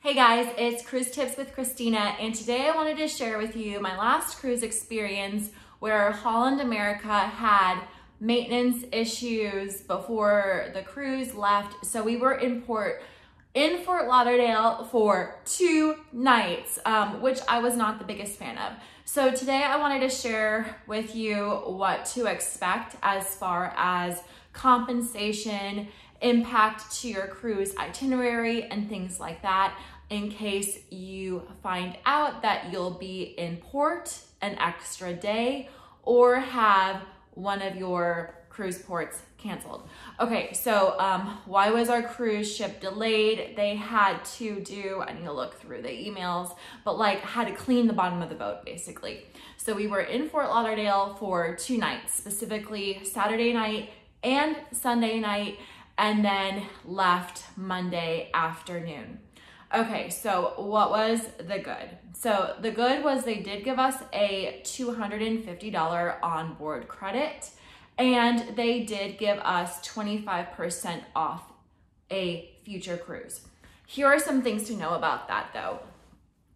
Hey guys, it's Cruise Tips with Christina, and today I wanted to share with you my last cruise experience where Holland America had maintenance issues before the cruise left. So we were in Fort Lauderdale for 2 nights, which I was not the biggest fan of. So today I wanted to share with you what to expect as far as compensation, impact to your cruise itinerary, and things like that, in case you find out that you'll be in port an extra day or have one of your cruise ports canceled. Okay, so why was our cruise ship delayed? They had to do, I need to look through the emails, but like had to clean the bottom of the boat basically. So we were in Fort Lauderdale for 2 nights, specifically Saturday night and Sunday night, and then left Monday afternoon. Okay, so what was the good? So the good was they did give us a $250 onboard credit, and they did give us 25% off a future cruise. Here are some things to know about that though.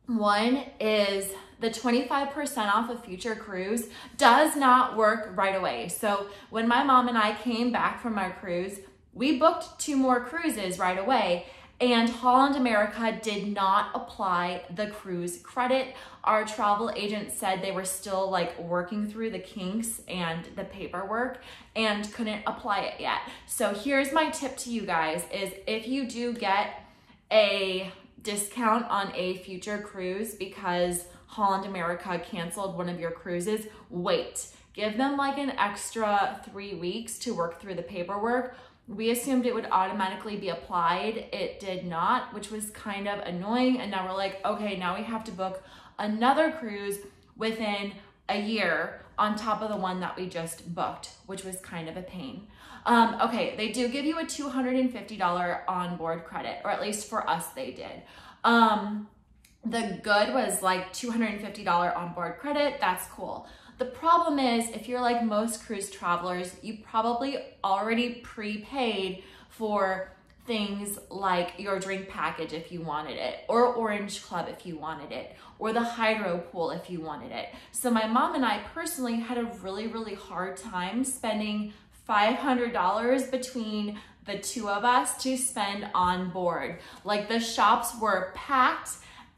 One is the 25% off a future cruise does not work right away. So when my mom and I came back from our cruise, we booked 2 more cruises right away, and Holland America did not apply the cruise credit. Our travel agent said they were still like working through the kinks and the paperwork and couldn't apply it yet. So here's my tip to you guys is if you do get a discount on a future cruise because Holland America canceled one of your cruises, wait. Give them like an extra 3 weeks to work through the paperwork. We assumed it would automatically be applied. It did not, which was kind of annoying. And now we're like, okay, now we have to book another cruise within a year on top of the one that we just booked, which was kind of a pain. Okay, they do give you a $250 onboard credit, or at least for us they did. The good was like $250 onboard credit. That's cool. The problem is, if you're like most cruise travelers, you probably already prepaid for things like your drink package if you wanted it, or Orange Club if you wanted it, or the hydro pool if you wanted it. So my mom and I personally had a really hard time spending $500 between the 2 of us to spend on board. Like the shops were packed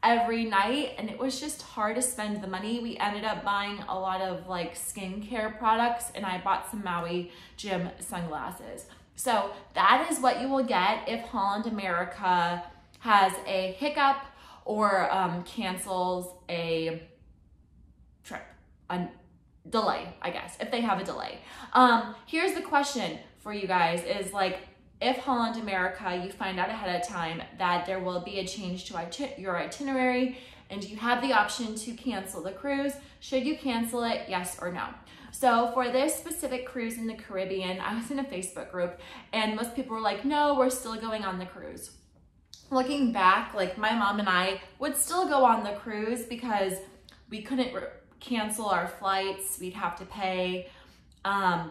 every night, and it was just hard to spend the money. We ended up buying a lot of like skincare products, and I bought some Maui Jim sunglasses. So that is what you will get if Holland America has a hiccup or cancels a trip, a delay, I guess, if they have a delay. Here's the question for you guys is like, if Holland America, you find out ahead of time that there will be a change to your itinerary and you have the option to cancel the cruise, should you cancel it, yes or no? So for this specific cruise in the Caribbean, I was in a Facebook group and most people were like, no, we're still going on the cruise. Looking back, like my mom and I would still go on the cruise because we couldn't cancel our flights, we'd have to pay.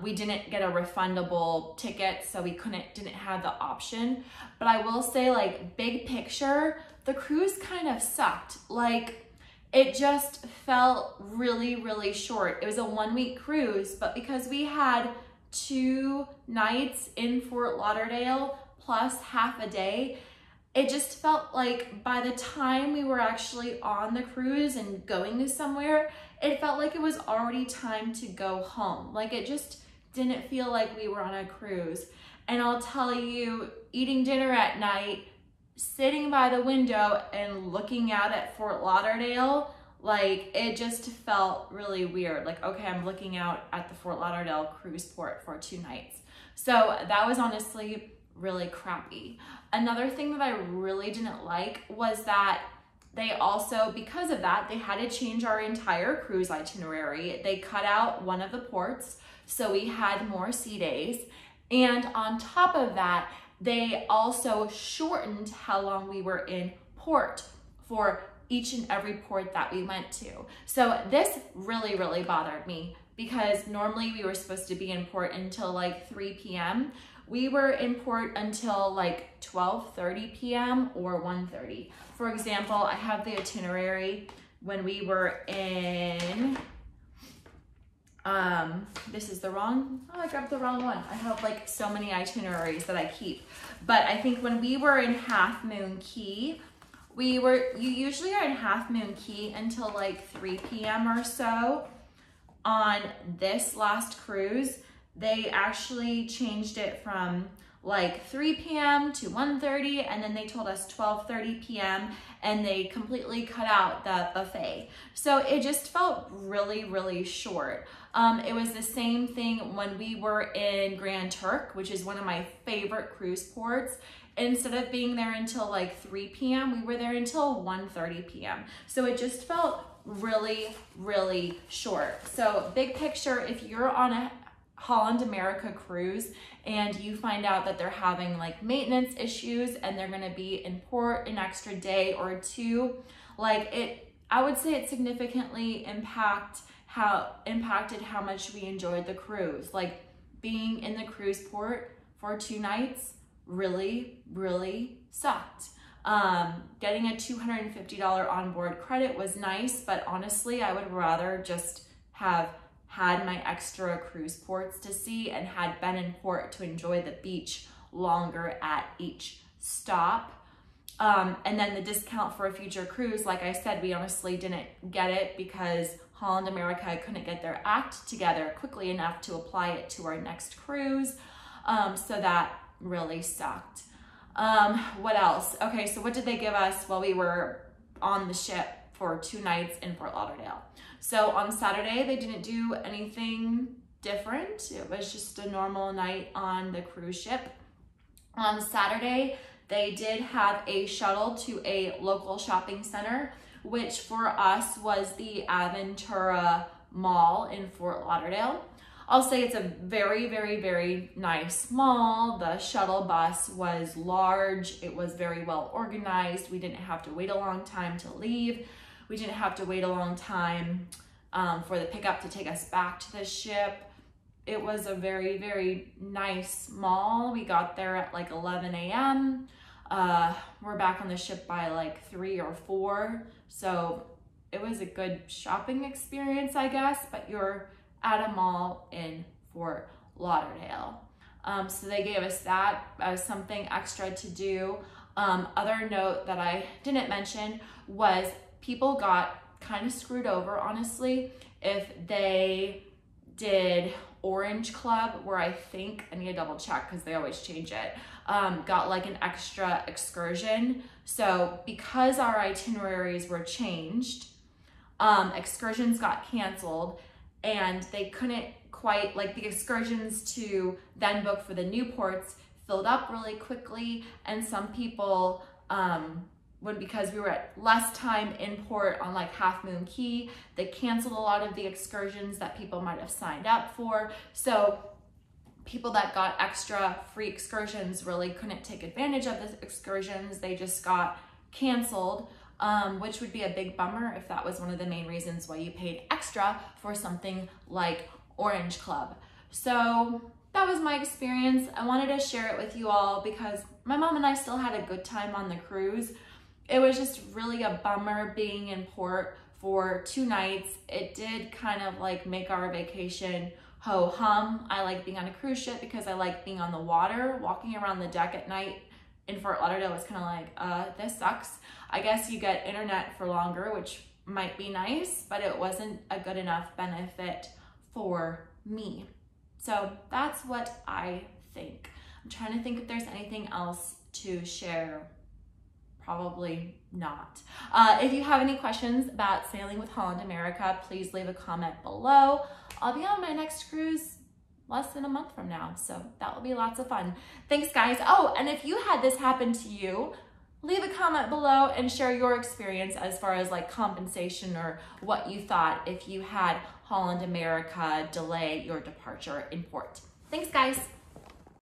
We didn't get a refundable ticket, so we didn't have the option. But I will say, like, big picture, the cruise kind of sucked. Like, it just felt really short. It was a 1-week cruise, but because we had 2 nights in Fort Lauderdale plus half a day, it just felt like by the time we were actually on the cruise and going to somewhere, it felt like it was already time to go home. Like it just didn't feel like we were on a cruise. And I'll tell you, eating dinner at night, sitting by the window and looking out at Fort Lauderdale, like it just felt really weird. Like, okay, I'm looking out at the Fort Lauderdale cruise port for 2 nights. So that was honestly really crappy. Another thing that I really didn't like was that they also, because of that, they had to change our entire cruise itinerary. They cut out one of the ports, so we had more sea days. And on top of that, they also shortened how long we were in port for each and every port that we went to. So this really bothered me because normally we were supposed to be in port until like 3 p.m. we were in port until like 12:30 p.m. or 1:30. For example, I have the itinerary when we were in, this is the wrong, oh, I grabbed the wrong one. I have like so many itineraries that I keep. But I think when we were in Half Moon Cay, you usually are in Half Moon Cay until like 3 p.m. or so. On this last cruise, they actually changed it from like 3 p.m. to 1:30, and then they told us 12:30 p.m. and they completely cut out the buffet. So it just felt really, really short. It was the same thing when we were in Grand Turk, which is one of my favorite cruise ports. Instead of being there until like 3 p.m., we were there until 1:30 p.m. So it just felt really, really short. So big picture, if you're on a Holland America cruise and you find out that they're having like maintenance issues and they're going to be in port an extra day or two, I would say it significantly impacted how much we enjoyed the cruise. Like being in the cruise port for 2 nights really, really sucked. Getting a $250 onboard credit was nice, but honestly, I would rather just have had my extra cruise ports to see and had been in port to enjoy the beach longer at each stop. And then the discount for a future cruise, like I said, we honestly didn't get it because Holland America couldn't get their act together quickly enough to apply it to our next cruise. So that really sucked. What else? Okay, so what did they give us while we were on the ship for 2 nights in Fort Lauderdale? So on Saturday, they didn't do anything different. It was just a normal night on the cruise ship. On Saturday, they did have a shuttle to a local shopping center, which for us was the Aventura Mall in Fort Lauderdale. I'll say it's a very, very, very nice mall. The shuttle bus was large. It was very well organized. We didn't have to wait a long time to leave. We didn't have to wait a long time for the pickup to take us back to the ship. It was a very, very nice mall. We got there at like 11 a.m. We're back on the ship by like 3 or 4. So it was a good shopping experience, I guess, but you're at a mall in Fort Lauderdale. So they gave us that as something extra to do. Other note that I didn't mention was people got kind of screwed over, honestly, if they did Orange Club, where I think, I need to double check because they always change it, got like an extra excursion. So because our itineraries were changed, excursions got canceled, and they couldn't quite, like the excursions to then book for the new ports filled up really quickly, and some people, because we were at less time in port on like Half Moon Cay, they canceled a lot of the excursions that people might have signed up for. So people that got extra free excursions really couldn't take advantage of the excursions. They just got canceled. Which would be a big bummer if that was one of the main reasons why you paid extra for something like Orange Club. So that was my experience. I wanted to share it with you all because my mom and I still had a good time on the cruise. It was just really a bummer being in port for 2 nights. It did kind of like make our vacation ho-hum. I like being on a cruise ship because I like being on the water. Walking around the deck at night in Fort Lauderdale was kind of like, this sucks. I guess you get internet for longer, which might be nice, but it wasn't a good enough benefit for me. So that's what I think. I'm trying to think if there's anything else to share. Probably not. If you have any questions about sailing with Holland America, please leave a comment below. I'll be on my next cruise less than a month from now, so that will be lots of fun. Thanks, guys. Oh, and if you had this happen to you, leave a comment below and share your experience as far as like compensation or what you thought if you had Holland America delay your departure in port. Thanks, guys.